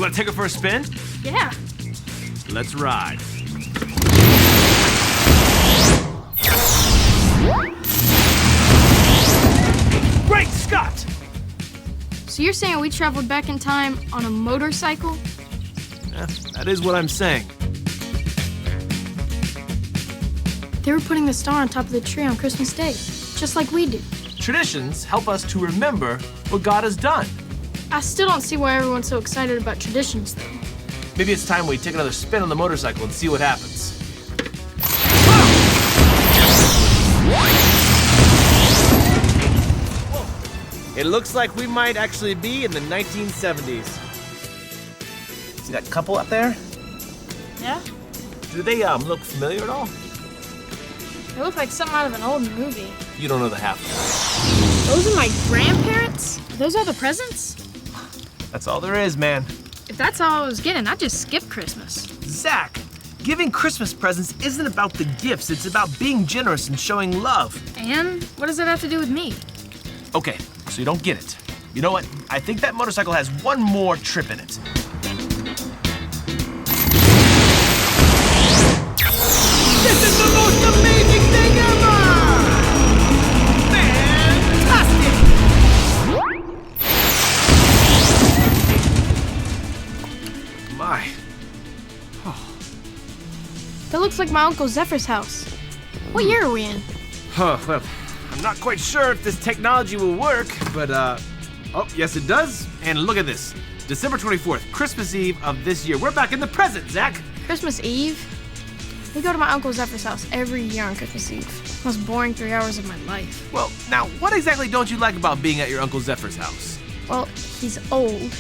You want to take her for a spin? Yeah. Let's ride. Great Scott! So you're saying we traveled back in time on a motorcycle? Yeah, that is what I'm saying. They were putting the star on top of the tree on Christmas Day, just like we do. Traditions help us to remember what God has done. I still don't see why everyone's so excited about traditions, though. Maybe it's time we take another spin on the motorcycle and see what happens. It looks like we might actually be in the 1970s. See that couple up there? Yeah? Do they look familiar at all? They look like something out of an old movie. You don't know the half. Those are my grandparents? Those are the presents? That's all there is, man. If that's all I was getting, I'd just skip Christmas. Zach, giving Christmas presents isn't about the gifts. It's about being generous and showing love. And what does that have to do with me? Okay, so you don't get it. You know what? I think that motorcycle has one more trip in it. This is the most amazing thing ever! Fantastic! My. That looks like my Uncle Zephyr's house. What year are we in? Well, I'm not quite sure if this technology will work, but oh, yes it does. And look at this. December 24th, Christmas Eve of this year. We're back in the present, Zach. Christmas Eve? We go to my Uncle Zephyr's house every year on Christmas Eve. Most boring 3 hours of my life. Well, now, what exactly don't you like about being at your Uncle Zephyr's house? Well, he's old.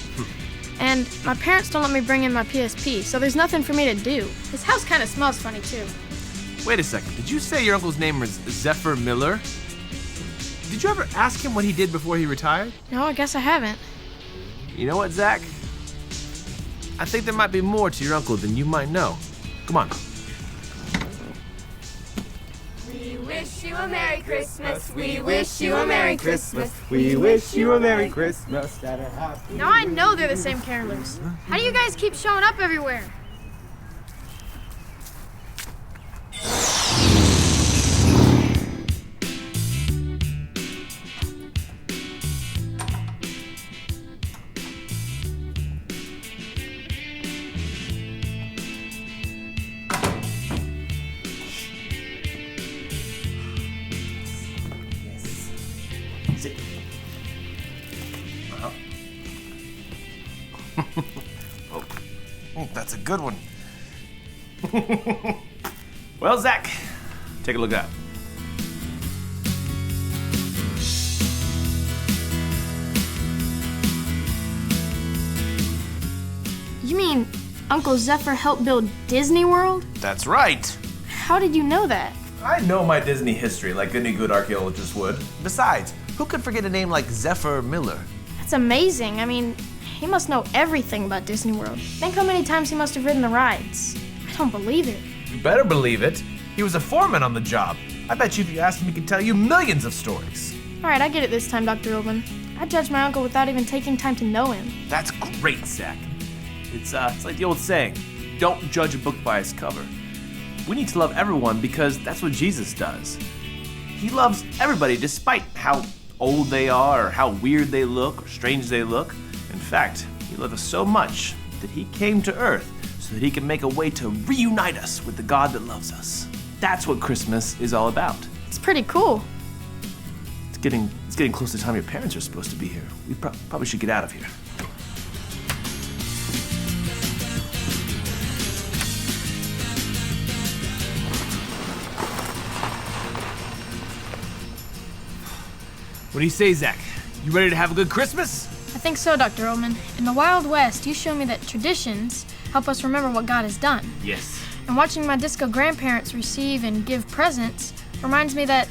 And my parents don't let me bring in my PSP, so there's nothing for me to do. His house kind of smells funny, too. Wait a second, did you say your uncle's name was Zephyr Miller? Did you ever ask him what he did before he retired? No, I guess I haven't. You know what, Zach? I think there might be more to your uncle than you might know. Come on. We wish you a Merry Christmas. We wish you a Merry Christmas. We wish you a Merry Christmas and a happy. Now I know they're the same carolers. How do you guys keep showing up everywhere? Sit. Oh, that's a good one. Well, Zach, take a look at that. You mean Uncle Zephyr helped build Disney World? That's right. How did you know that? I know my Disney history like any good archaeologist would. Besides, who could forget a name like Zephyr Miller? That's amazing. I mean, he must know everything about Disney World. Think how many times he must have ridden the rides. I don't believe it. You better believe it. He was a foreman on the job. I bet you if you asked him, he could tell you millions of stories. All right, I get it this time, Dr. Oban. I judged my uncle without even taking time to know him. That's great, Zach. It's like the old saying, don't judge a book by its cover. We need to love everyone because that's what Jesus does. He loves everybody despite how old they are or how weird they look or strange they look. In fact, he loved us so much that he came to earth so that he can make a way to reunite us with the God that loves us. That's what Christmas is all about. It's pretty cool. It's getting close to the time your parents are supposed to be here. We probably should get out of here. What do you say, Zach? You ready to have a good Christmas? I think so, Dr. Oman. In the Wild West, you show me that traditions help us remember what God has done. Yes. And watching my disco grandparents receive and give presents reminds me that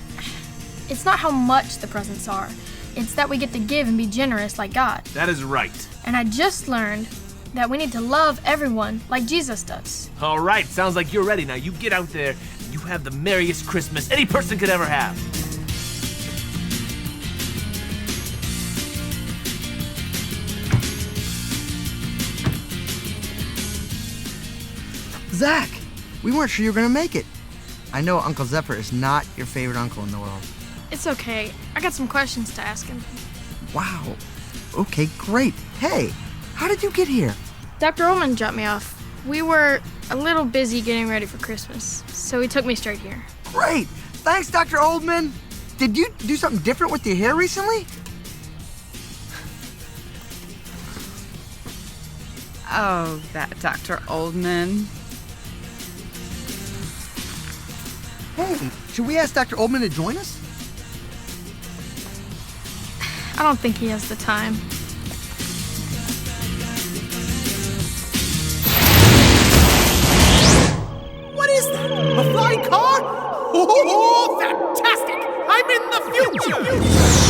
it's not how much the presents are. It's that we get to give and be generous like God. That is right. And I just learned that we need to love everyone like Jesus does. All right, sounds like you're ready. Now you get out there and you have the merriest Christmas any person could ever have. Zach, we weren't sure you were gonna make it. I know Uncle Zephyr is not your favorite uncle in the world. It's okay. I got some questions to ask him. Wow. Okay, great. Hey, how did you get here? Dr. Ullman dropped me off. We were a little busy getting ready for Christmas, so he took me straight here. Great. Thanks, Dr. Oldman. Did you do something different with your hair recently? Oh, that Dr. Oldman. Hey, should we ask Dr. Oldman to join us? I don't think he has the time. What is that? A flying car? Oh, fantastic! I'm in the future!